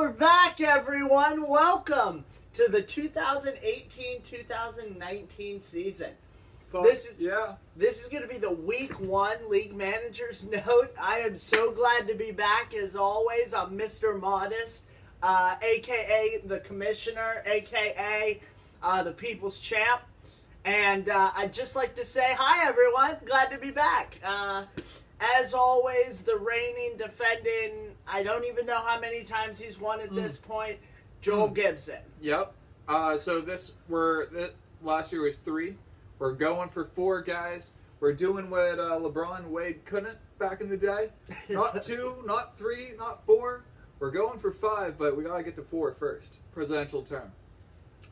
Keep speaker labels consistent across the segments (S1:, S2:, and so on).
S1: we're back, everyone. Welcome to the 2018-2019 season. This is going to be the Week 1 League Manager's Note. I am so glad to be back, as always. I'm Mr. Modest, a.k.a. the Commissioner, a.k.a. the People's Champ. And I'd just like to say, hi, everyone. Glad to be back. As always, the reigning, defending, I don't even know how many times he's won at this point, Joel Gibson.
S2: Yep. So last year was 3. We're going for 4, guys. We're doing what LeBron and Wade couldn't back in the day. Not 2, not 3, not 4. We're going for 5, but we got to get to 4 first. Presidential term.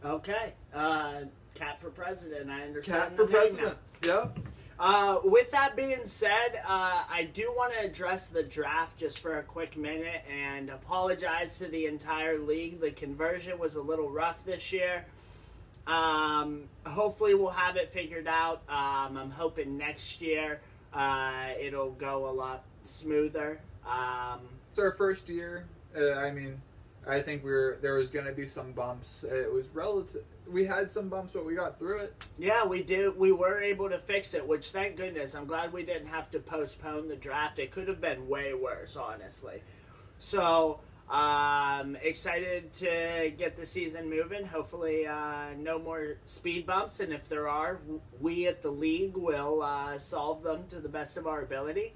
S1: Okay. Cat for president, I understand.
S2: Cat for president. Yep.
S1: With that being said, I do want to address the draft just for a quick minute and apologize to the entire league. The conversion was a little rough this year. Hopefully we'll have it figured out. I'm hoping next year it'll go a lot smoother.
S2: It's our first year. I think there was going to be some bumps. It was relative. We had some bumps, but we got through it.
S1: Yeah, we did. We were able to fix it, which, thank goodness. I'm glad we didn't have to postpone the draft. It could have been way worse, honestly. So, excited to get the season moving. Hopefully, no more speed bumps, and if there are, we at the league will solve them to the best of our ability.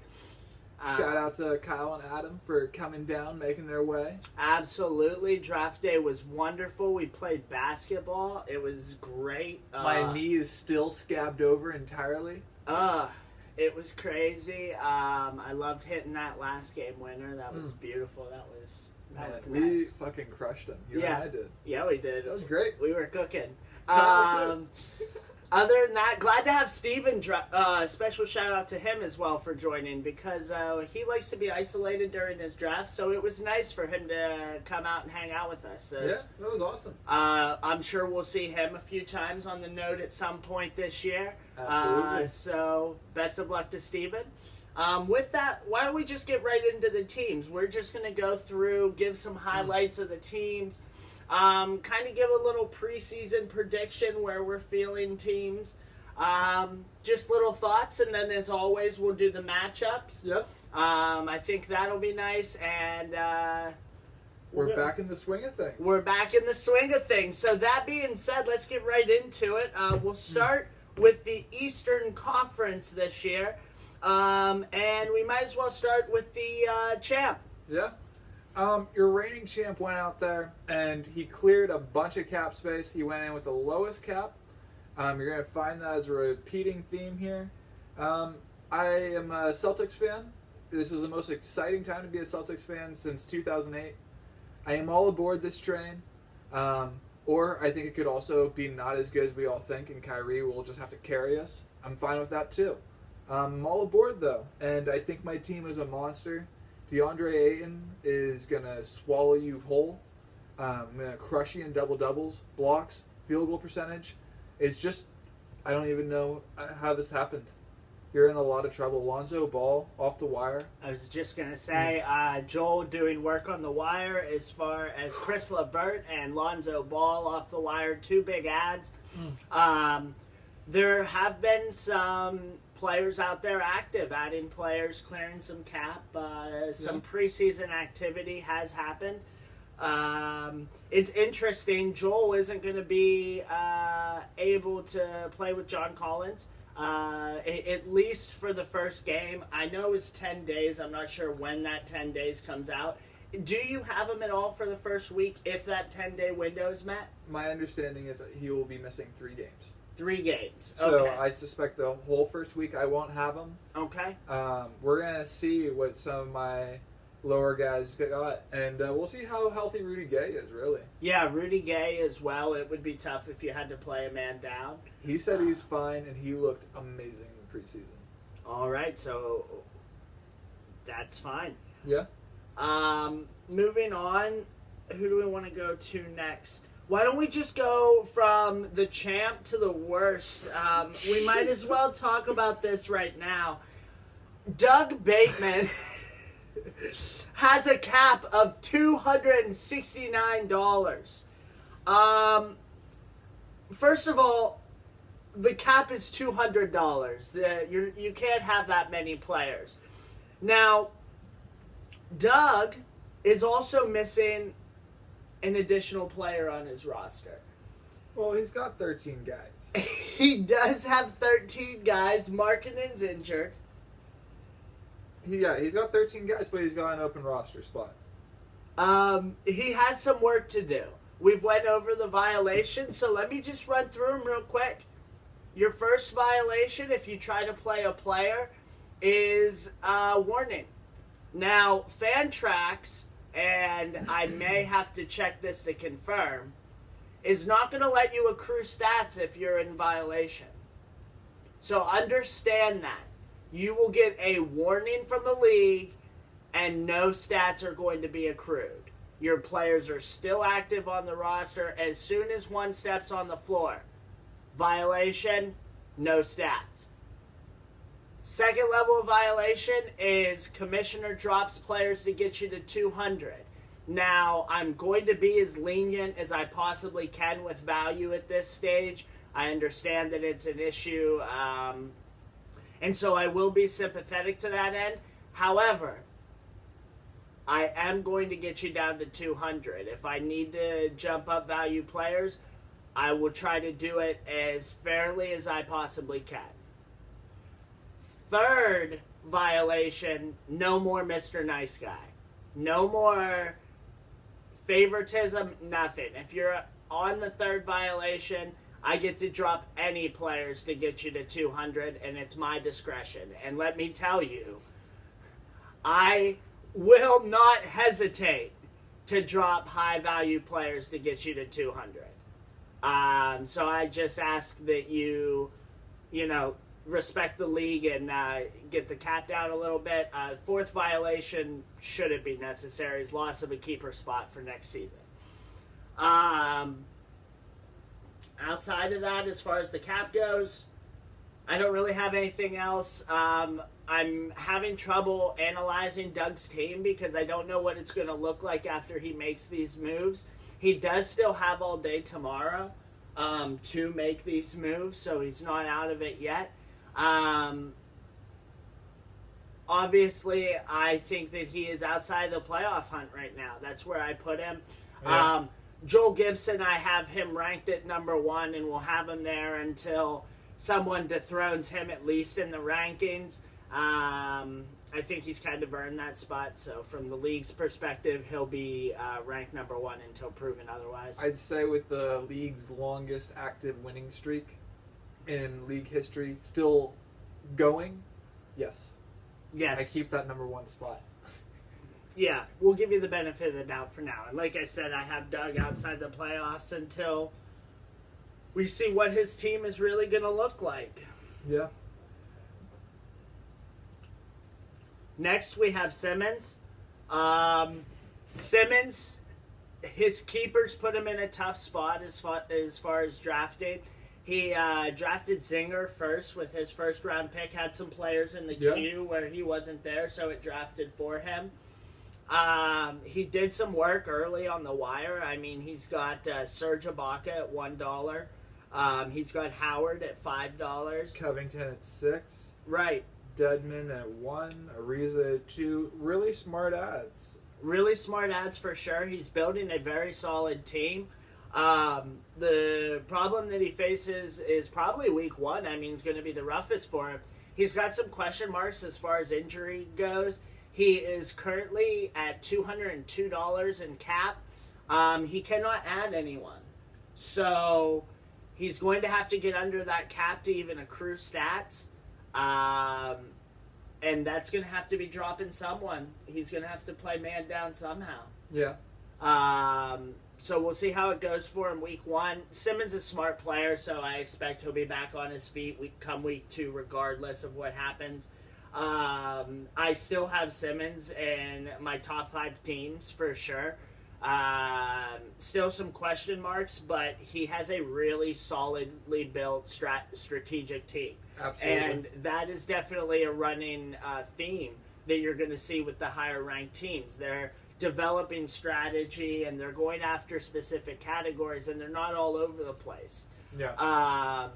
S2: Shout out to Kyle and Adam for coming down, making their way.
S1: Absolutely. Draft day was wonderful. We played basketball. It was great.
S2: My knee is still scabbed over entirely.
S1: It was crazy. I loved hitting that last game winner. That was beautiful. That was nice.
S2: We fucking crushed them. You and I did.
S1: Yeah, we did.
S2: That was great.
S1: We were cooking. Other than that, glad to have Steven. Special shout out to him as well for joining, because he likes to be isolated during his draft, so it was nice for him to come out and hang out with us.
S2: Yeah, that was awesome.
S1: I'm sure we'll see him a few times on the note at some point this year.
S2: Absolutely.
S1: So best of luck to Steven. With that, why don't we just get right into the teams? We're just going to go through, give some highlights of the teams. Kind of give a little preseason prediction where we're feeling teams. Just little thoughts, and then as always, we'll do the matchups.
S2: Yep.
S1: I think that'll be nice, and
S2: we're back in the swing of things.
S1: We're back in the swing of things. So that being said, let's get right into it. We'll start with the Eastern Conference this year, and we might as well start with the champ.
S2: Yeah. Your reigning champ went out there, and he cleared a bunch of cap space. He went in with the lowest cap. You're going to find that as a repeating theme here. I am a Celtics fan. This is the most exciting time to be a Celtics fan since 2008. I am all aboard this train. Or I think it could also be not as good as we all think, and Kyrie will just have to carry us. I'm fine with that, too. I'm all aboard, though, and I think my team is a monster. DeAndre Ayton is going to swallow you whole. I'm going to crush you in double-doubles, blocks, field goal percentage. It's just, I don't even know how this happened. You're in a lot of trouble. Lonzo Ball off the wire.
S1: I was just going to say, Joel doing work on the wire as far as Chris LeVert and Lonzo Ball off the wire. 2 big ads. There have been some players out there active, adding players, clearing some cap. Some preseason activity has happened. It's interesting. Joel isn't going to be able to play with John Collins, at least for the first game. I know it's 10 days. I'm not sure when that 10 days comes out. Do you have him at all for the first week if that 10-day window is met?
S2: My understanding is that he will be missing 3 games.
S1: 3 games.
S2: So I suspect the whole first week I won't have him.
S1: Okay.
S2: We're going to see what some of my lower guys got, and we'll see how healthy Rudy Gay is, really.
S1: Yeah, Rudy Gay as well. It would be tough if you had to play a man down.
S2: He said he's fine, and he looked amazing in the preseason.
S1: All right, so that's fine.
S2: Yeah.
S1: Moving on, who do we want to go to next? Why don't we just go from the champ to the worst? We might as well talk about this right now. Doug Bateman has a cap of $269. First of all, the cap is $200. You can't have that many players. Now, Doug is also missing an additional player on his roster.
S2: Well, he's got 13 guys.
S1: He does have 13 guys. Markkanen's injured.
S2: Yeah, he's got 13 guys, but he's got an open roster spot.
S1: He has some work to do. We've went over the violations, so let me just run through them real quick. Your first violation, if you try to play a player, is warning. Now, Fantrax, and I may have to check this to confirm, is not going to let you accrue stats if you're in violation. So understand that. You will get a warning from the league, and no stats are going to be accrued. Your players are still active on the roster. As soon as one steps on the floor, violation, no stats. Second level of violation is commissioner drops players to get you to 200. Now, I'm going to be as lenient as I possibly can with value at this stage. I understand that it's an issue, and so I will be sympathetic to that end. However, I am going to get you down to 200. If I need to jump up value players, I will try to do it as fairly as I possibly can. Third violation, no more Mr. Nice Guy. No more favoritism, nothing. If you're on the third violation, I get to drop any players to get you to 200, and it's my discretion. And let me tell you, I will not hesitate to drop high-value players to get you to 200. So I just ask that you respect the league and get the cap down a little bit. Fourth violation, should it be necessary, is loss of a keeper spot for next season. Outside of that, as far as the cap goes, I don't really have anything else. I'm having trouble analyzing Doug's team because I don't know what it's going to look like after he makes these moves. He does still have all day tomorrow to make these moves, so he's not out of it yet. Obviously, I think that he is outside the playoff hunt right now. That's where I put him. Yeah. Joel Gibson, I have him ranked at number 1, and we'll have him there until someone dethrones him, at least in the rankings. I think he's kind of earned that spot, so from the league's perspective, he'll be ranked number 1 until proven otherwise.
S2: I'd say with the league's longest active winning streak in league history still going, yes.
S1: Yes.
S2: I keep that number 1 spot.
S1: Yeah, we'll give you the benefit of the doubt for now. And like I said, I have Doug outside the playoffs until we see what his team is really going to look like.
S2: Yeah.
S1: Next, we have Simmons. Simmons, his keepers put him in a tough spot as far as drafting. He drafted Zinger first with his first-round pick, had some players in the queue where he wasn't there, so it drafted for him. He did some work early on the wire. I mean, he's got Serge Ibaka at $1. He's got Howard at $5.
S2: Covington at $6.
S1: Right.
S2: Dedmon at $1. Ariza at $2. Really smart ads.
S1: Really smart ads for sure. He's building a very solid team. The problem that he faces is probably week 1. I mean, it's going to be the roughest for him. He's got some question marks as far as injury goes. He is currently at $202 in cap. He cannot add anyone. So he's going to have to get under that cap to even accrue stats. And that's going to have to be dropping someone. He's going to have to play man down somehow.
S2: Yeah.
S1: So we'll see how it goes for him week 1. Simmons is a smart player, so I expect he'll be back on his feet come week 2 regardless of what happens. I still have Simmons in my top 5 teams for sure. Still some question marks, but he has a really solidly built strategic team.
S2: Absolutely.
S1: And that is definitely a running theme that you're going to see with the higher ranked teams. They're developing strategy and they're going after specific categories and they're not all over the place.
S2: Yeah.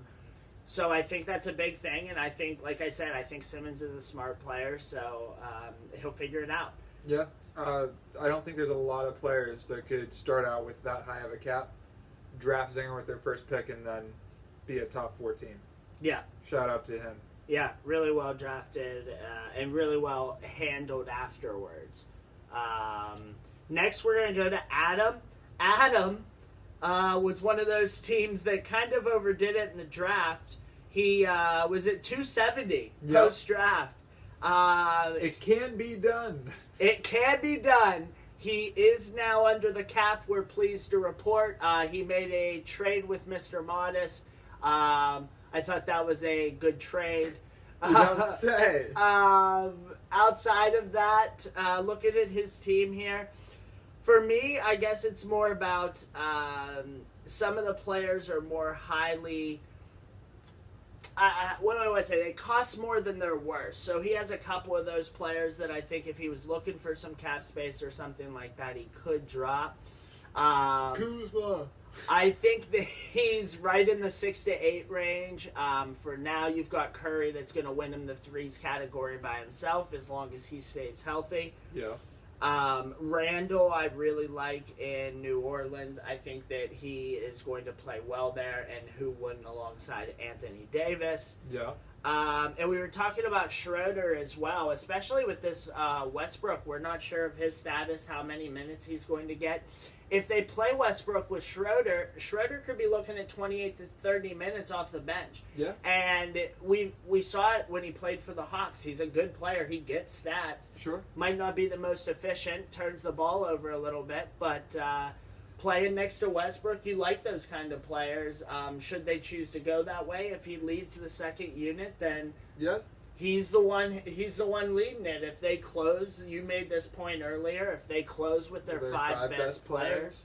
S1: So I think that's a big thing, and I think, like I said, I think Simmons is a smart player, so he'll figure it out.
S2: Yeah. I don't think there's a lot of players that could start out with that high of a cap, draft Zinger with their first pick, and then be a top 4 team.
S1: Yeah.
S2: Shout out to him.
S1: Yeah, really well drafted and really well handled afterwards. Next, we're going to go to Adam. Adam was one of those teams that kind of overdid it in the draft. He was at 270 post-draft.
S2: It can be done.
S1: It can be done. He is now under the cap, we're pleased to report. He made a trade with Mr. Modest. I thought that was a good trade.
S2: You don't say.
S1: Outside of that, looking at his team here, for me, I guess it's more about some of the players are more highly... what do I want to say? They cost more than they're worth. So he has a couple of those players that I think if he was looking for some cap space or something like that, he could drop.
S2: Kuzma.
S1: I think that he's right in the 6 to 8 range. For now, you've got Curry that's going to win him the threes category by himself as long as he stays healthy.
S2: Yeah.
S1: Randall, I really like in New Orleans. I think that he is going to play well there, and who wouldn't alongside Anthony Davis.
S2: Yeah.
S1: And we were talking about Schroeder as well, especially with this Westbrook. We're not sure of his status, how many minutes he's going to get. If they play Westbrook with Schroeder, Schroeder could be looking at 28 to 30 minutes off the bench.
S2: Yeah.
S1: And we saw it when he played for the Hawks. He's a good player. He gets stats.
S2: Sure.
S1: Might not be the most efficient, turns the ball over a little bit, but playing next to Westbrook, you like those kind of players. Should they choose to go that way, if he leads the second unit, then
S2: yeah. He's
S1: the one leading it. If they close, you made this point earlier, if they close with their five best players,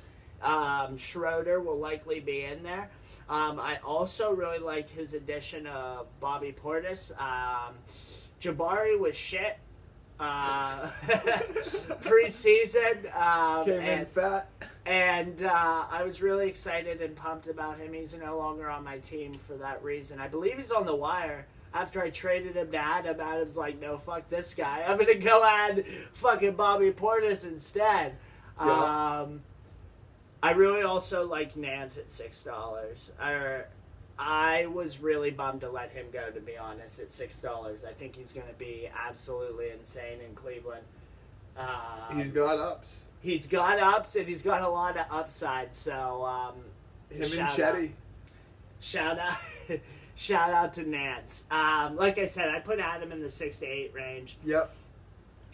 S1: Schroeder will likely be in there. I also really like his addition of Bobby Portis. Jabari was shit preseason.
S2: Came in fat.
S1: And I was really excited and pumped about him. He's no longer on my team for that reason. I believe he's on the wire. After I traded him to Adam, Adam's like, no, fuck this guy. I'm going to go add fucking Bobby Portis instead.
S2: Yeah.
S1: I really also like Nance at $6. I was really bummed to let him go, to be honest, at $6. I think he's going to be absolutely insane in Cleveland.
S2: He's got ups.
S1: He's got ups, and he's got a lot of upside. So,
S2: him and Chetty.
S1: Shout out to Nance. Like I said, I put Adam in the 6 to 8 range.
S2: Yep.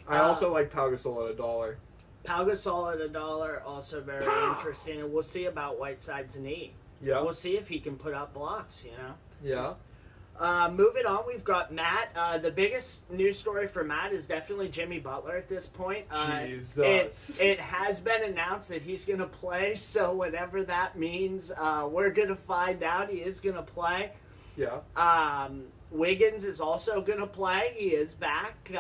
S2: I also like Pau Gasol at $1.
S1: Pau Gasol at $1, also very interesting. And we'll see about Whiteside's knee.
S2: Yeah.
S1: We'll see if he can put up blocks, you know?
S2: Yeah.
S1: Moving on, we've got Matt. The biggest news story for Matt is definitely Jimmy Butler at this point.
S2: Jesus.
S1: It has been announced that he's going to play, so whatever that means, we're going to find out. He is going to play.
S2: Yeah.
S1: Wiggins is also going to play. He is back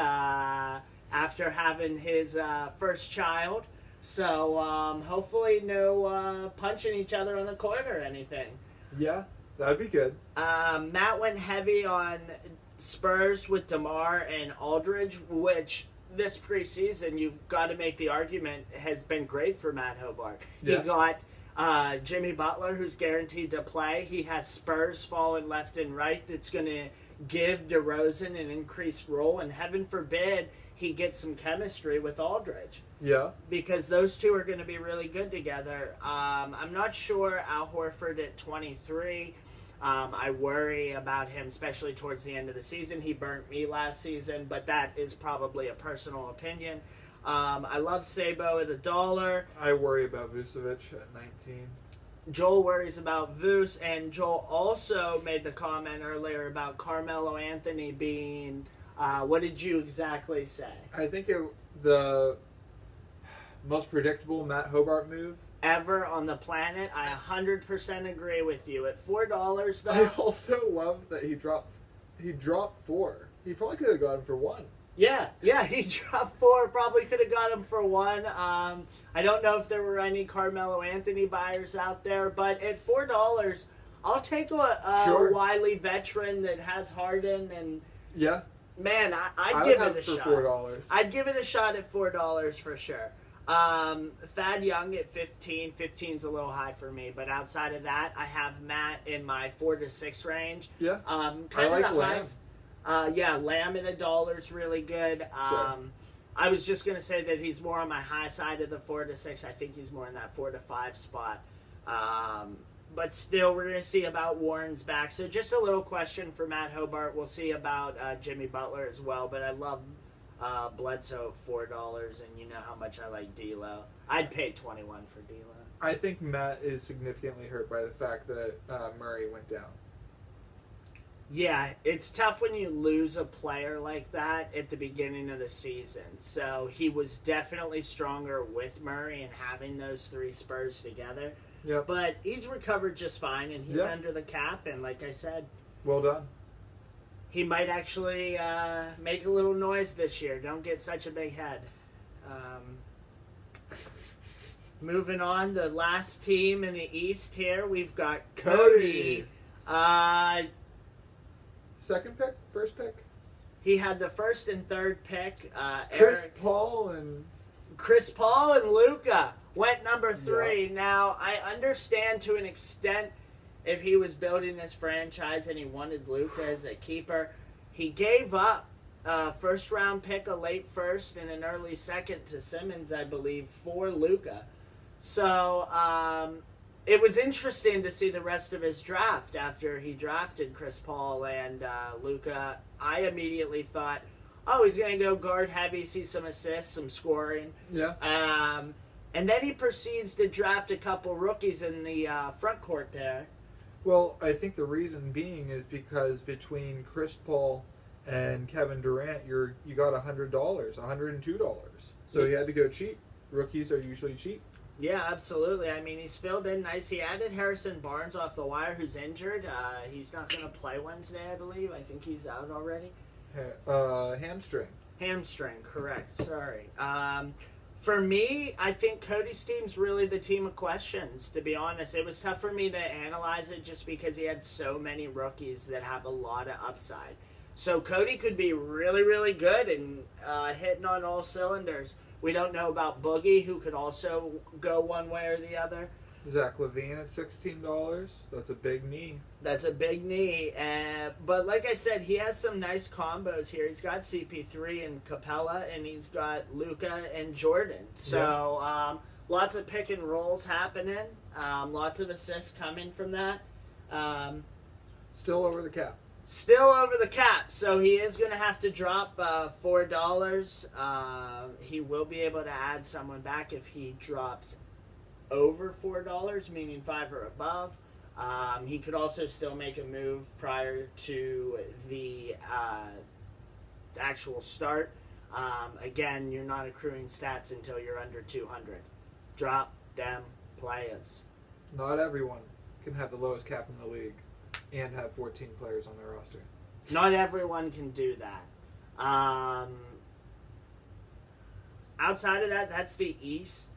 S1: after having his first child. So hopefully no punching each other on the court or anything.
S2: Yeah, that'd be good.
S1: Matt went heavy on Spurs with DeMar and Aldridge, which this preseason, you've got to make the argument, has been great for Matt Hobart.
S2: Yeah.
S1: He got Jimmy Butler, who's guaranteed to play. He has Spurs falling left and right that's going to give DeRozan an increased role, and heaven forbid he gets some chemistry with Aldridge.
S2: Yeah.
S1: Because those two are going to be really good together. I'm not sure Al Horford at 23. I worry about him, especially towards the end of the season. He burnt me last season, but that is probably a personal opinion. I love Sabo at $1.
S2: I worry about Vucevic at 19.
S1: Joel worries about Vus, and Joel also made the comment earlier about Carmelo Anthony being... what did you exactly say?
S2: I think the most predictable Matt Hobart move
S1: ever on the planet. I 100% agree with you. At $4, though...
S2: I also love that he dropped 4. He probably could have got him for 1.
S1: Yeah, he dropped 4. Probably could have got him for 1. I don't know if there were any Carmelo Anthony buyers out there, but at $4, I'll take a wily veteran that has Harden and man, I'd give it a shot.
S2: $4.
S1: I'd give it a shot at $4 for sure. Thad Young at 15. 15's a little high for me, but outside of that, I have Matt in my 4 to 6 range.
S2: Yeah,
S1: I like Lamb. Lamb at $1 is really good. I was just going to say that he's more on my high side of the 4 to 6. I think he's more in that 4 to 5 spot. But still, we're going to see about Warren's back. So just a little question for Matt Hobart. We'll see about Jimmy Butler as well. But I love Bledsoe at $4, and you know how much I like D'Lo. I'd pay $21 for D'Lo.
S2: I think Matt is significantly hurt by the fact that Murray went down.
S1: Yeah, it's tough when you lose a player like that at the beginning of the season. So he was definitely stronger with Murray and having those 3 Spurs together.
S2: Yep.
S1: But he's recovered just fine, and he's under the cap. And like I said,
S2: well done.
S1: He might actually make a little noise this year. Don't get such a big head. Moving on, the last team in the East here, we've got Cody.
S2: Second pick? First pick?
S1: He had the 1st and 3rd pick.
S2: Chris Paul and
S1: Luka went number 3. Yeah. Now, I understand to an extent if he was building his franchise and he wanted Luka as a keeper. He gave up a first-round pick, a late first, and an early second to Simmons, I believe, for Luka. So, it was interesting to see the rest of his draft after he drafted Chris Paul and Luka. I immediately thought, oh, he's going to go guard heavy, see some assists, some scoring.
S2: Yeah.
S1: And then he proceeds to draft a couple rookies in the front court there.
S2: Well, I think the reason being is because between Chris Paul and Kevin Durant, you got $100, $102. So he had to go cheap. Rookies are usually cheap.
S1: Yeah, absolutely. I mean, he's filled in nice. He added Harrison Barnes off the wire, who's injured. He's not going to play Wednesday, I believe. I think he's out already.
S2: Hamstring.
S1: Hamstring, correct. Sorry. For me, I think Cody's team's really the team of questions, to be honest. It was tough for me to analyze it just because he had so many rookies that have a lot of upside. So Cody could be really, really good and hitting on all cylinders. We don't know about Boogie, who could also go one way or the other.
S2: Zach LaVine at $16. That's a big knee.
S1: That's a big knee. But like I said, he has some nice combos here. He's got CP3 and Capella, and he's got Luka and Jordan. So lots of pick and rolls happening. Lots of assists coming from that.
S2: Still over the cap.
S1: Still over the cap, so he is going to have to drop $4. He will be able to add someone back if he drops over $4, meaning 5 or above. He could also still make a move prior to the actual start. Again, you're not accruing stats until you're under 200. Drop them players.
S2: Not everyone can have the lowest cap in the league and have 14 players on their roster.
S1: Not everyone can do that. Outside of that, that's the East.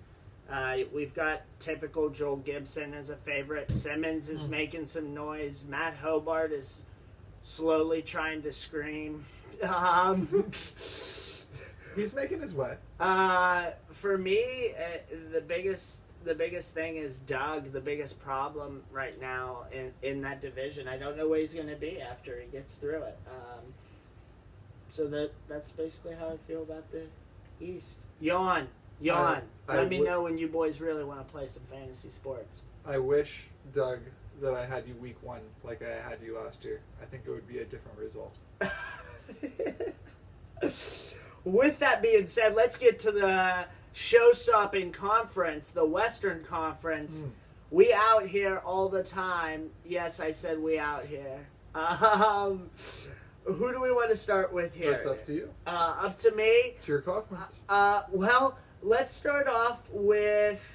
S1: We've got typical Joel Gibson as a favorite. Simmons is making some noise. Matt Hobart is slowly trying to scream.
S2: He's making his way.
S1: For me, the biggest thing is Doug. The biggest problem right now in that division. I don't know where he's going to be after he gets through it. So that's basically how I feel about the East. Yawn. Let me know when you boys really want to play some fantasy sports.
S2: I wish, Doug, that I had you week 1 like I had you last year. I think it would be a different result.
S1: With that being said, let's get to the show-stopping conference, the Western Conference. We out here all the time. Yes, I said we out here. Who do we want to start with here?
S2: That's up to you.
S1: Up to me.
S2: It's your conference.
S1: Well, let's start off with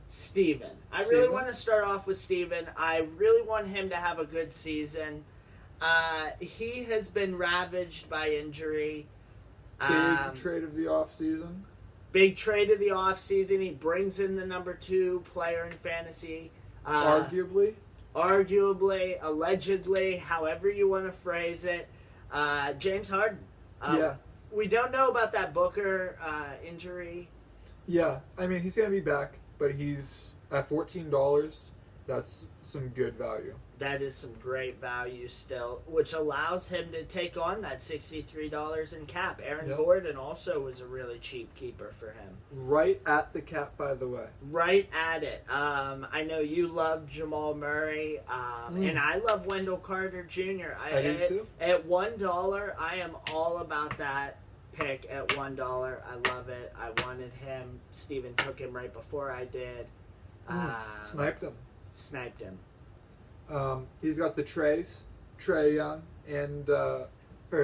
S1: Steven. I really want to start off with Steven. I really want him to have a good season. He has been ravaged by injury.
S2: Big trade of the offseason.
S1: Big trade of the offseason. He brings in the number 2 player in fantasy.
S2: Arguably,
S1: allegedly, however you want to phrase it. James Harden.
S2: Yeah.
S1: We don't know about that Booker injury.
S2: Yeah, I mean, he's going to be back, but he's at $14. That's some good value.
S1: That is some great value still, which allows him to take on that $63 in cap. Aaron Gordon also was a really cheap keeper for him.
S2: Right at the cap, by the way.
S1: Right at it. I know you love Jamal Murray, and I love Wendell Carter Jr.
S2: I do too.
S1: At $1, I am all about that pick at $1. I love it. I wanted him. Steven took him right before I did.
S2: Sniped him. He's got the Trays, Trae Young and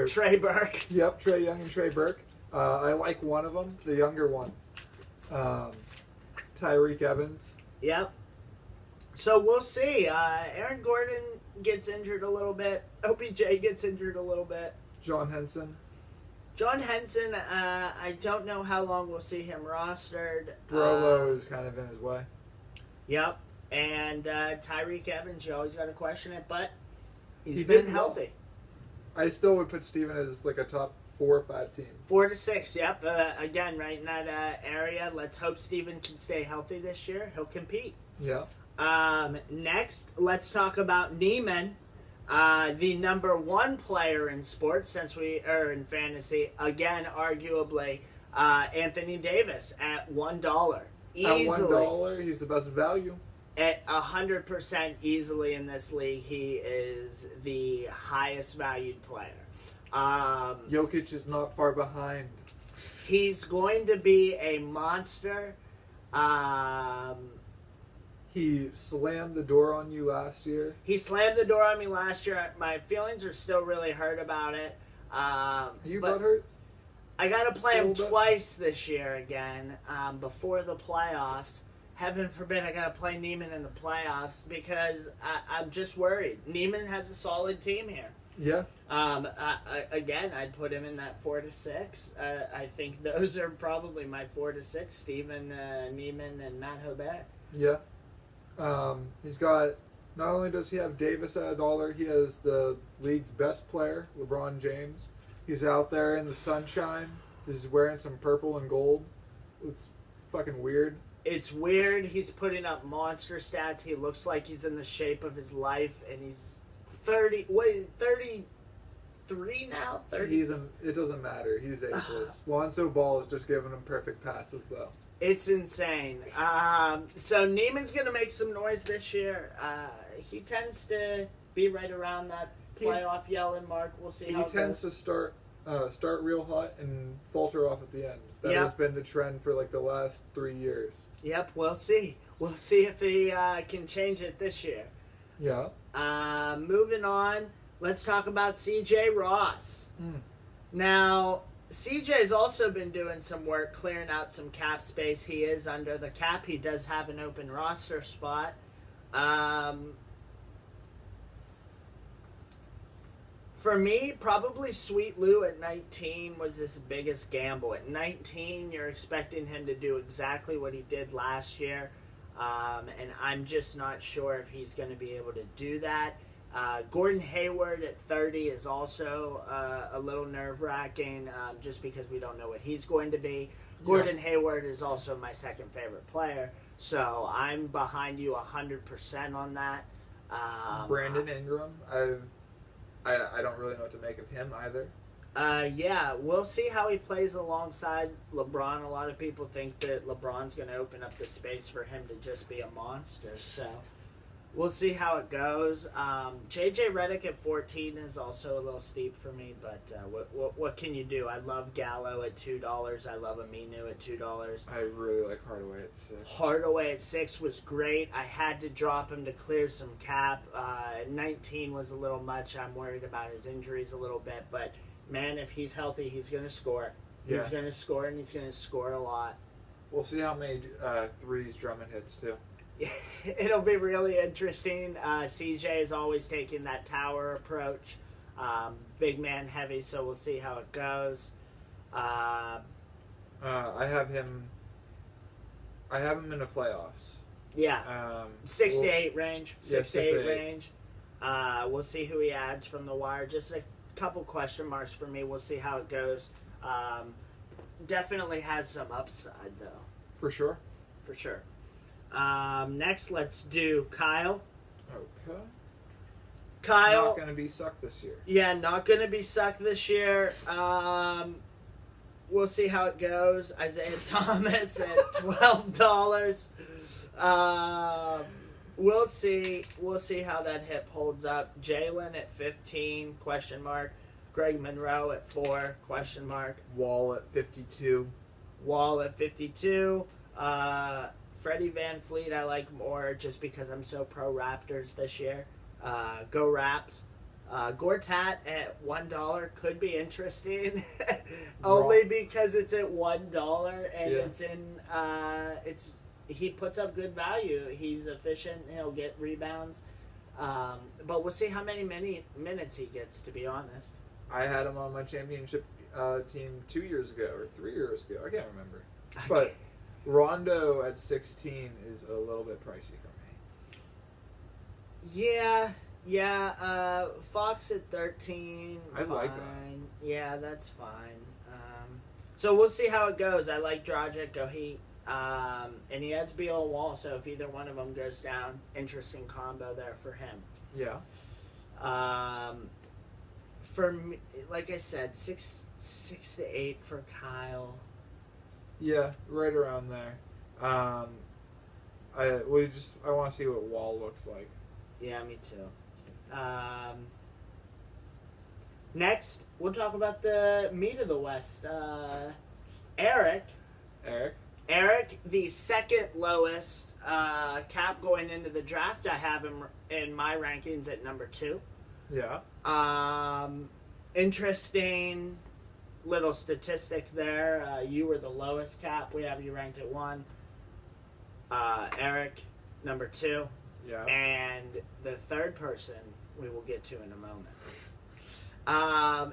S1: Trey Burke.
S2: Yep, Trae Young and Trey Burke. I like one of them, the younger one, Tyreek Evans.
S1: Yep. So we'll see. Aaron Gordon gets injured a little bit. OBJ gets injured a little bit.
S2: John Henson,
S1: I don't know how long we'll see him rostered.
S2: Brolo is kind of in his way.
S1: Yep. And Tyreek Evans, you always got to question it, but he's been healthy.
S2: I still would put Steven as like a top 4 or 5 team.
S1: 4 to 6, yep. Again, right in that area. Let's hope Steven can stay healthy this year. He'll compete.
S2: Yeah.
S1: Next, let's talk about Neiman, the number 1 player in sports since we are in fantasy. Again, arguably, Anthony Davis at $1. Easily.
S2: At $1, he's the best value.
S1: At 100% easily in this league, he is the highest valued player.
S2: Jokic is not far behind.
S1: He's going to be a monster.
S2: He slammed the door on you last year.
S1: He slammed the door on me last year. My feelings are still really hurt about it.
S2: Are you butthurt?
S1: I got to play him twice this year again before the playoffs. Heaven forbid I got to play Neiman in the playoffs because I'm just worried. Neiman has a solid team here.
S2: Yeah.
S1: Again, I'd put him in that 4 to 6. I think those are probably my 4 to 6. Steven, Neiman, and Matt Hobert.
S2: Yeah. He's got. Not only does he have Davis at $1, he has the league's best player, LeBron James. He's out there in the sunshine. He's wearing some purple and gold. It's fucking weird.
S1: It's weird. He's putting up monster stats. He looks like he's in the shape of his life, and he's 33 now? 30?
S2: It doesn't matter. He's ageless. Lonzo Ball is just giving him perfect passes, though.
S1: It's insane. So Neiman's going to make some noise this year. He tends to be right around that playoff yelling mark. We'll see how it goes.
S2: He tends to start real hot and falter off at the end. That has been the trend for like the last 3 years.
S1: Yep, we'll see. We'll see if he can change it this year.
S2: Yeah.
S1: Moving on, let's talk about C.J. Ross. Now, C.J.'s also been doing some work clearing out some cap space. He is under the cap. He does have an open roster spot. For me, probably Sweet Lou at 19 was his biggest gamble. At 19, you're expecting him to do exactly what he did last year, and I'm just not sure if he's going to be able to do that. Gordon Hayward at 30 is also a little nerve-wracking just because we don't know what he's going to be. Gordon Hayward is also my second favorite player, so I'm behind you 100% on that.
S2: Brandon Ingram, I don't really know what to make of him either.
S1: Yeah, we'll see how he plays alongside LeBron. A lot of people think that LeBron's going to open up the space for him to just be a monster. So we'll see how it goes. J.J. Redick at 14 is also a little steep for me, but what can you do? I love Gallo at $2. I love Aminu at $2.
S2: I really like Hardaway at 6.
S1: Hardaway at 6 was great. I had to drop him to clear some cap. 19 was a little much. I'm worried about his injuries a little bit, but man, if he's healthy, he's going to score. He's going to score, and he's going to score a lot.
S2: We'll see how many threes Drummond hits, too.
S1: It'll be really interesting. CJ is always taking that tower approach. Big man heavy, so we'll see how it goes.
S2: I have him. I have him in the playoffs.
S1: Yeah. 6 to 8 range. 6 to 8 range. We'll see who he adds from the wire. Just a couple question marks for me. We'll see how it goes. Definitely has some upside, though.
S2: For sure.
S1: For sure. Next, let's do Kyle.
S2: Okay.
S1: Kyle.
S2: Not going to be sucked this year.
S1: Yeah, not going to be sucked this year. We'll see how it goes. Isaiah Thomas at $12. We'll see. We'll see how that hip holds up. Jalen at 15 ? Greg Monroe at 4 ?
S2: Wall at 52.
S1: Wall at 52. Freddie Van Fleet I like more just because I'm so pro Raptors this year. Go Raps. Gortat at $1 could be interesting, only because it's at $1 and it's in. He puts up good value. He's efficient. He'll get rebounds, but we'll see how many minutes he gets. To be honest,
S2: I had him on my championship team 2 years ago or 3 years ago. I can't remember, but Rondo at 16 is a little bit pricey for me.
S1: Yeah. Fox at 13.
S2: I like that.
S1: Yeah, that's fine. So we'll see how it goes. I like Dragic, go Heat. And he has Beal Wall, so if either one of them goes down, interesting combo there for him.
S2: Yeah.
S1: For me, like I said, 6 to 8 for Kyle.
S2: Yeah, right around there. I want to see what Wall looks like.
S1: Yeah, me too. Next, we'll talk about the meat of the West. Eric, the second lowest cap going into the draft. I have him in my rankings at number 2.
S2: Yeah.
S1: Interesting little statistic there. You were the lowest cap. We have you ranked at 1. Eric, number 2.
S2: Yeah. And
S1: the third person we will get to in a moment.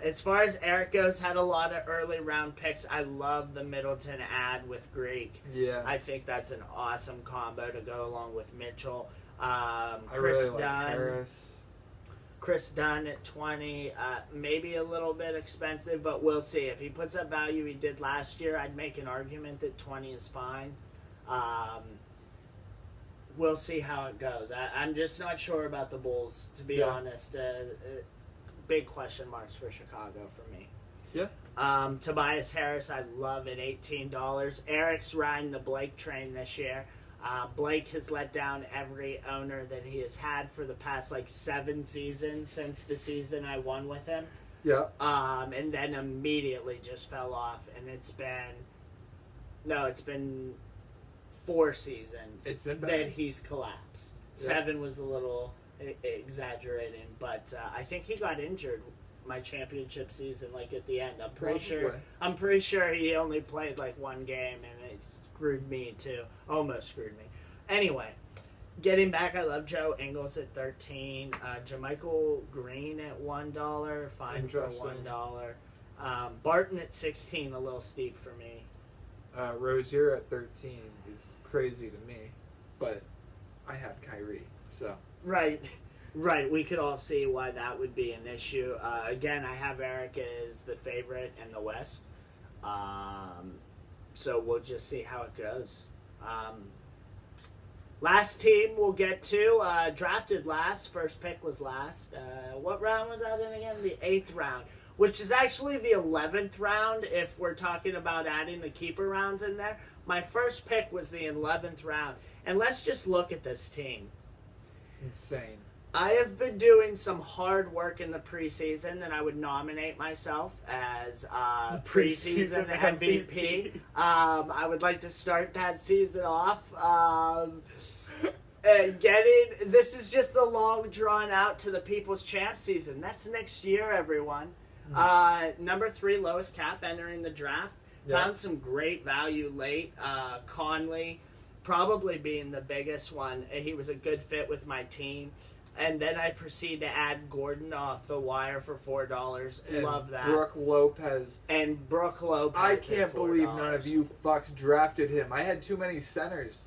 S1: As far as Eric goes, had a lot of early round picks. I love the Middleton ad with Greek.
S2: Yeah.
S1: I think that's an awesome combo to go along with Mitchell.
S2: Chris Dunn. Harris.
S1: Chris Dunn at 20. Maybe a little bit expensive, but we'll see. If he puts up value he did last year, I'd make an argument that 20 is fine. We'll see how it goes. I'm just not sure about the Bulls, to be honest. Big question marks for Chicago for me.
S2: Yeah.
S1: Tobias Harris, I love at $18. Eric's riding the Blake train this year. Blake has let down every owner that he has had for the past 7 seasons since the season I won with him.
S2: Yeah.
S1: And then immediately just fell off, and it's been 4 seasons that he's collapsed. Yeah. 7 was a little exaggerating, but I think he got injured my championship season, at the end. I'm pretty sure he only played 1 game, and it screwed me too. Almost screwed me. Anyway, getting back, I love Joe Ingles at 13. JaMychal Green at $1. Fine for $1. Barton at 16, a little steep for me.
S2: Rozier at 13 is crazy to me, but I have Kyrie, so.
S1: Right. We could all see why that would be an issue. Again, I have Eric as the favorite in the West, so we'll just see how it goes. Last team we'll get to, drafted last, first pick was last. What round was that in again? The 8th round. Which is actually the 11th round if we're talking about adding the keeper rounds in there. My first pick was the 11th round. And let's just look at this team.
S2: Insane.
S1: I have been doing some hard work in the preseason, and I would nominate myself as preseason MVP. I would like to start that season off. This is just the long drawn out to the People's Champ season. That's next year, everyone. Number 3 lowest cap entering the draft. Found some great value late. Conley probably being the biggest one. He was a good fit with my team. and then I proceed to add Gordon off the wire for $4. Love that.
S2: Brooke Lopez.
S1: And Brooke Lopez.
S2: I can't believe none of you fucks drafted him. I had too many centers.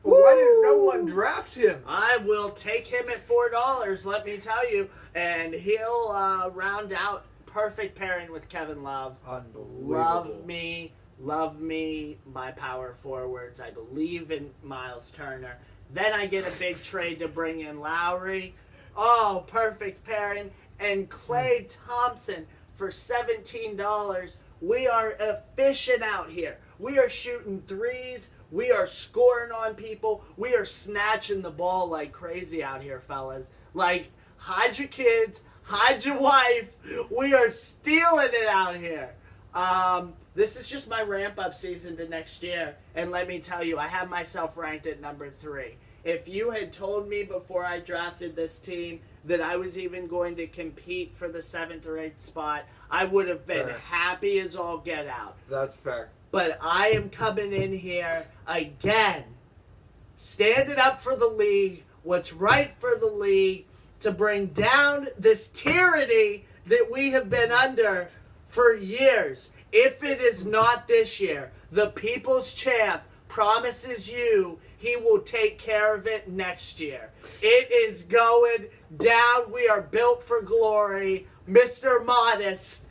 S2: Why did no one draft him?
S1: I will take him at $4, let me tell you, and he'll round out perfect pairing with Kevin Love.
S2: Unbelievable.
S1: Love me, my power forwards. I believe in Miles Turner. Then I get a big trade to bring in Lowry. Oh, perfect pairing. And Klay Thompson for $17. We are efficient out here. We are shooting threes. We are scoring on people. We are snatching the ball like crazy out here, fellas. Like, hide your kids, hide your wife. We are stealing it out here. This is just my ramp-up season to next year. And let me tell you, I have myself ranked at number 3. If you had told me before I drafted this team that I was even going to compete for the 7th or 8th spot, I would have been happy as all get out.
S2: That's fair.
S1: But I am coming in here again, standing up for the league, what's right for the league, to bring down this tyranny that we have been under for years. If it is not this year, the people's champ promises you he will take care of it next year. It is going down. We are built for glory. Mr. Modest.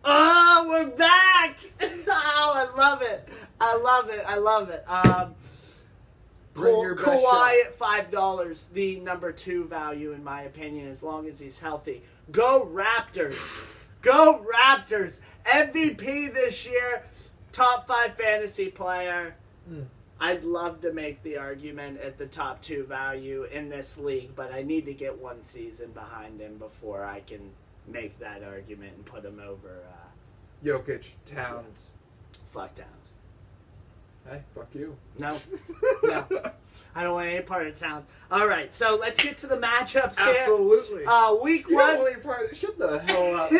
S1: Oh, we're back! Oh, I love it. I love it. I love it. Kawhi at $5, the number 2 value in my opinion, as long as he's healthy. Go Raptors. Go Raptors. MVP this year. Top 5 fantasy player. I'd love to make the argument at the top 2 value in this league, but I need to get one season behind him before I can make that argument and put him over
S2: Jokic, Towns.
S1: Fuck Towns.
S2: Hey, fuck you.
S1: No. I don't want any part of Towns. All right, so let's get to the matchups here.
S2: Absolutely.
S1: Week
S2: you
S1: 1.
S2: Don't want any part of, shut the hell up.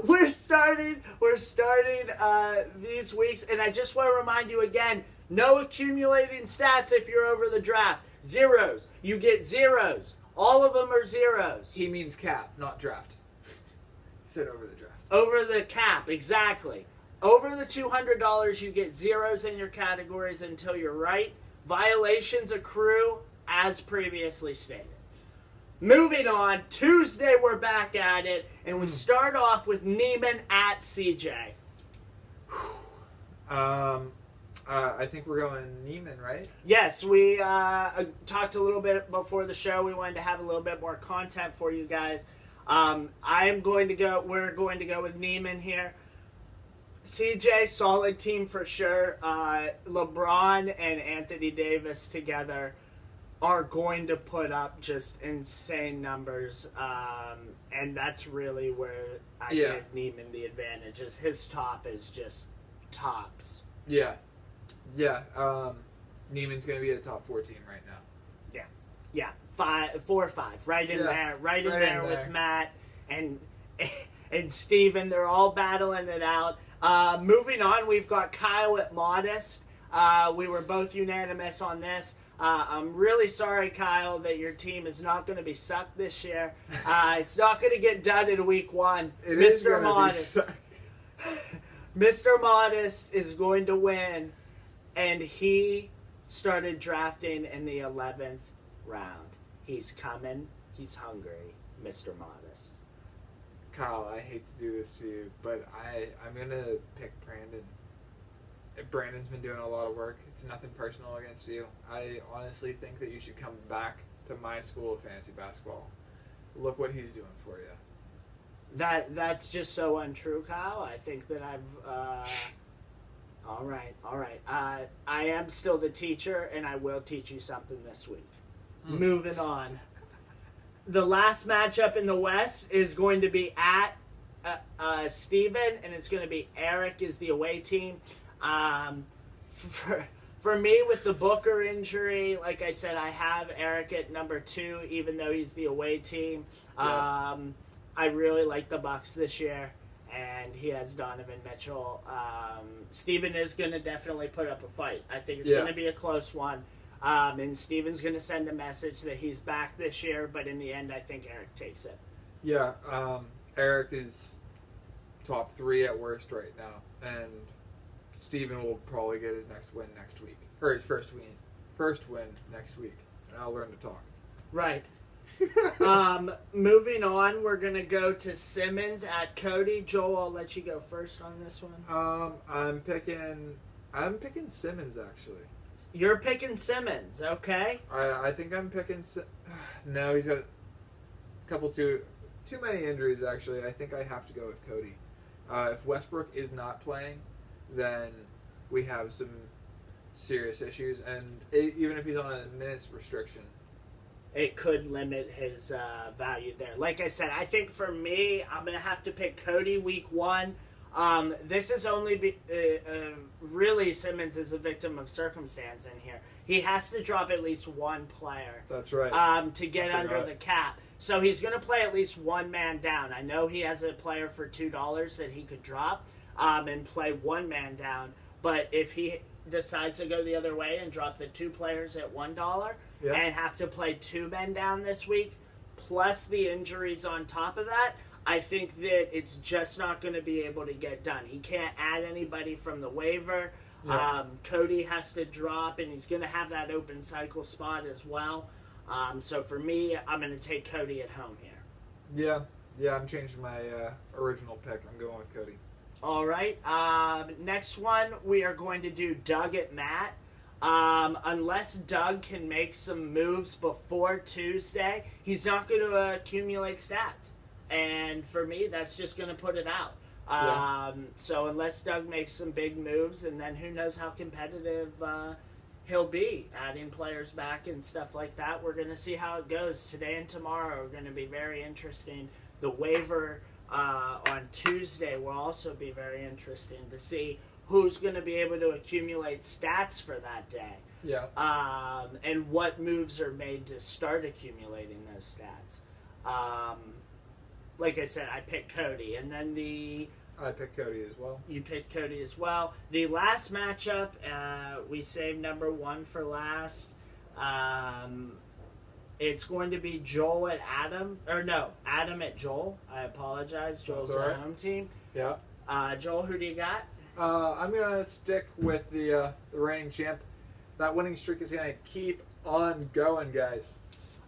S1: we're starting these weeks, and I just want to remind you again, no accumulating stats if you're over the draft. Zeros. You get zeros. All of them are zeros.
S2: He means cap, not draft. He said over the draft.
S1: Over the cap, exactly. Over the $200, you get zeros in your categories until you're right. Violations accrue as previously stated. Moving on, Tuesday we're back at it, and we start off with Neiman at CJ.
S2: I think we're going Neiman, right?
S1: Yes, we talked a little bit before the show. We wanted to have a little bit more content for you guys. We're going to go with Neiman here. CJ, solid team for sure. LeBron and Anthony Davis together are going to put up just insane numbers. And that's really where I give Neiman the advantage. Is his top is just tops.
S2: Yeah. Neiman's going to be a top 4 team right now.
S1: Yeah. 4 or 5. Right in there with Matt and Steven. They're all battling it out. Moving on, we've got Kyle at Modest. We were both unanimous on this. I'm really sorry, Kyle, that your team is not going to be sucked this year. It's not going to get done in week 1. Mr. Modest. Mr. Modest is going to win, and he started drafting in the 11th round. He's coming. He's hungry, Mr. Modest.
S2: Kyle, I hate to do this to you, but I'm going to pick Brandon. Brandon's been doing a lot of work. It's nothing personal against you. I honestly think that you should come back to my school of fantasy basketball. Look what he's doing for you.
S1: That's just so untrue, Kyle. I think that I've... All right. I am still the teacher, and I will teach you something this week. Moving on. The last matchup in the West is going to be at Steven, and it's going to be Eric is the away team. For me, with the Booker injury, like I said, I have Eric at number 2, even though he's the away team. I really like the Bucks this year, and he has Donovan Mitchell. Steven is going to definitely put up a fight. I think it's going to be a close one. And Steven's going to send a message that he's back this year, but in the end, I think Eric takes it.
S2: Yeah, Eric is top 3 at worst right now, and Steven will probably get his next win next week, or his first win next week, and I'll learn to talk.
S1: Right. Moving on, we're going to go to Simmons at Cody. Joel, I'll let you go first on this one.
S2: I'm picking Simmons, actually.
S1: You're picking Simmons, okay?
S2: I think I'm picking... No, he's got a couple too many injuries, actually. I think I have to go with Cody. If Westbrook is not playing, then we have some serious issues, and even if he's on a minutes restriction,
S1: it could limit his value there. Like I said, I think for me, I'm going to have to pick Cody week 1. This is only really Simmons is a victim of circumstance in here. He has to drop at least one player.
S2: That's right.
S1: To get under the cap. So he's going to play at least one man down. I know he has a player for $2 that he could drop and play one man down. But if he decides to go the other way and drop the 2 players at $1 and have to play 2 men down this week, plus the injuries on top of that, I think that it's just not going to be able to get done. He can't add anybody from the waiver. Yeah. Cody has to drop, and he's going to have that open cycle spot as well. So for me, I'm going to take Cody at home here.
S2: Yeah, I'm changing my original pick. I'm going with Cody.
S1: All right. Next one, we are going to do Doug at Matt. Unless Doug can make some moves before Tuesday, he's not going to accumulate stats. And for me, that's just going to put it out. So unless Doug makes some big moves, and then who knows how competitive he'll be, adding players back and stuff like that. We're going to see how it goes. Today and tomorrow are going to be very interesting. The waiver on Tuesday will also be very interesting to see who's going to be able to accumulate stats for that day.
S2: Yeah.
S1: And what moves are made to start accumulating those stats. Like I said, I picked Cody. And then
S2: I picked Cody as well.
S1: You picked Cody as well. The last matchup, we saved number 1 for last. It's going to be Joel at Adam. Or no, Adam at Joel. I apologize. Joel's the home team.
S2: Yeah.
S1: Joel, who do you got?
S2: I'm going to stick with the reigning champ. That winning streak is going to keep on going, guys.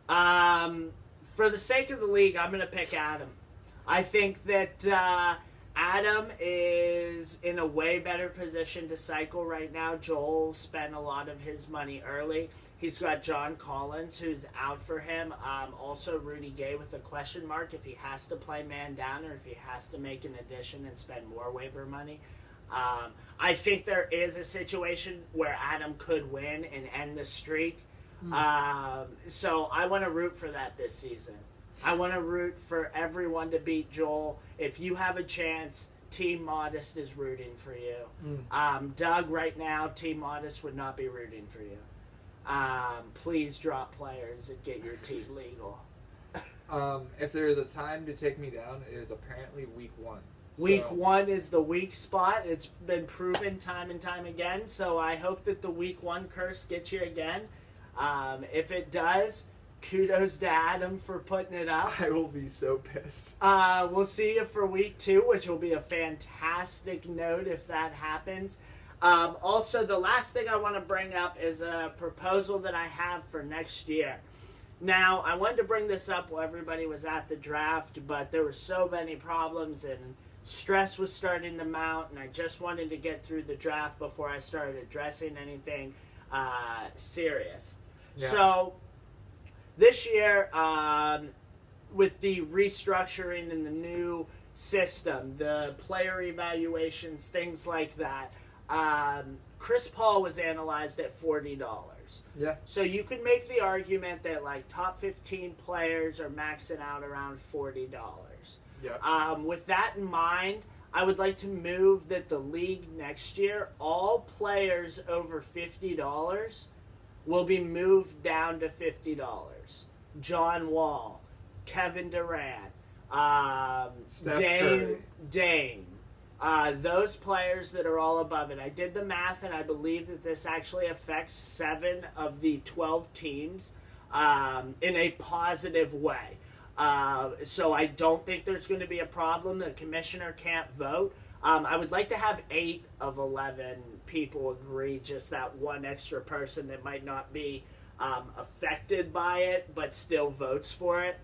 S1: For the sake of the league, I'm going to pick Adam. I think that Adam is in a way better position to cycle right now. Joel spent a lot of his money early. He's got John Collins, who's out for him. Also, Rudy Gay with a question mark if he has to play man down or if he has to make an addition and spend more waiver money. I think there is a situation where Adam could win and end the streak. So I want to root for that this season. I want to root for everyone to beat Joel. If you have a chance, Team Modest is rooting for you. Doug, right now, Team Modest would not be rooting for you. Please drop players and get your team legal.
S2: If there is a time to take me down, it is apparently week 1.
S1: Week 1 is the weak spot. It's been proven time and time again. So I hope that the week 1 curse gets you again. If it does, kudos to Adam for putting it up.
S2: I will be so pissed.
S1: We'll see you for week 2, which will be a fantastic note if that happens. Also, the last thing I want to bring up is a proposal that I have for next year. Now, I wanted to bring this up while everybody was at the draft, but there were so many problems and stress was starting to mount, and I just wanted to get through the draft before I started addressing anything serious. Yeah. So, this year, with the restructuring and the new system, the player evaluations, things like that, Chris Paul was analyzed at $40.
S2: Yeah.
S1: So you could make the argument that like top 15 players are maxing out around $40.
S2: Yeah.
S1: With that in mind, I would like to move that the league next year, all players over $50 will be moved down to $50. John Wall, Kevin Durant, Dame, those players that are all above it. I did the math, and I believe that this actually affects 7 of the 12 teams in a positive way. So I don't think there's going to be a problem. The commissioner can't vote. I would like to have 8 of 11 people agree, just that one extra person that might not be affected by it, but still votes for it.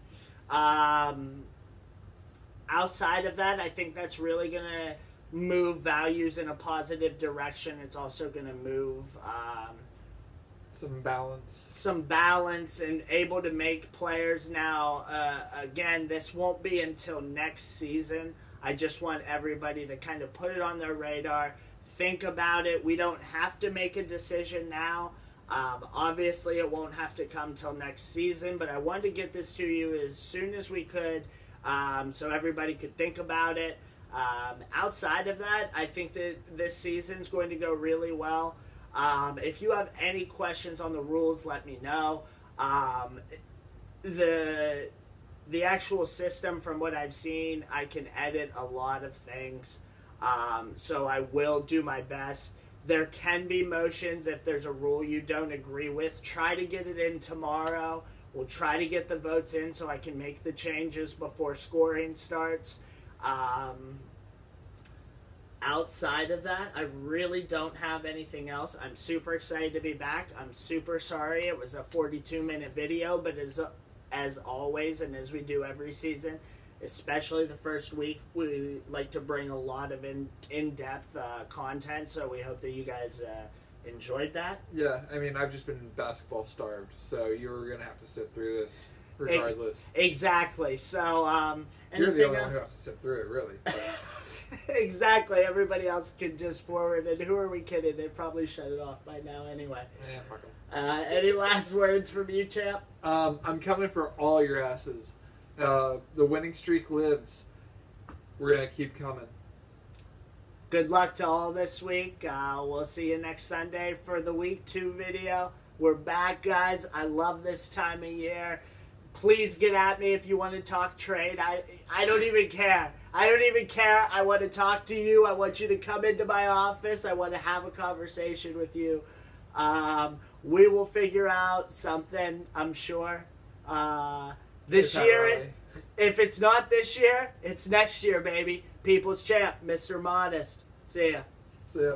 S1: Outside of that, I think that's really going to move values in a positive direction. It's also going to move some balance and able to make players now. Again, this won't be until next season. I just want everybody to kind of put it on their radar, think about it. We don't have to make a decision now. Obviously, it won't have to come till next season, but I wanted to get this to you as soon as we could, so everybody could think about it. Outside of that, I think that this season's going to go really well. If you have any questions on the rules, let me know. The actual system, from what I've seen, I can edit a lot of things, so I will do my best. There can be motions if there's a rule you don't agree with. Try to get it in tomorrow. We'll try to get the votes in so I can make the changes before scoring starts. Outside of that, I really don't have anything else. I'm super excited to be back. I'm super sorry it was a 42-minute video, but as always, and as we do every season, especially the first week, we like to bring a lot of in-depth content, so we hope that you guys enjoyed that.
S2: Yeah, I mean, I've just been basketball starved, so you're going to have to sit through this regardless.
S1: Exactly. So,
S2: you're the only one who has to sit through it, really.
S1: Exactly. Everybody else can just forward, and who are we kidding? They probably shut it off by now anyway.
S2: Yeah, fuck 'em.
S1: Any last words from you, champ?
S2: I'm coming for all your asses. The winning streak lives. We're going to keep coming.
S1: Good luck to all this week. We'll see you next Sunday for the Week 2 video. We're back, guys. I love this time of year. Please get at me if you want to talk trade. I don't even care. I don't even care. I want to talk to you. I want you to come into my office. I want to have a conversation with you. We will figure out something, I'm sure. This year, if it's not this year, it's next year, baby. People's champ, Mr. Modest. See ya.
S2: See ya.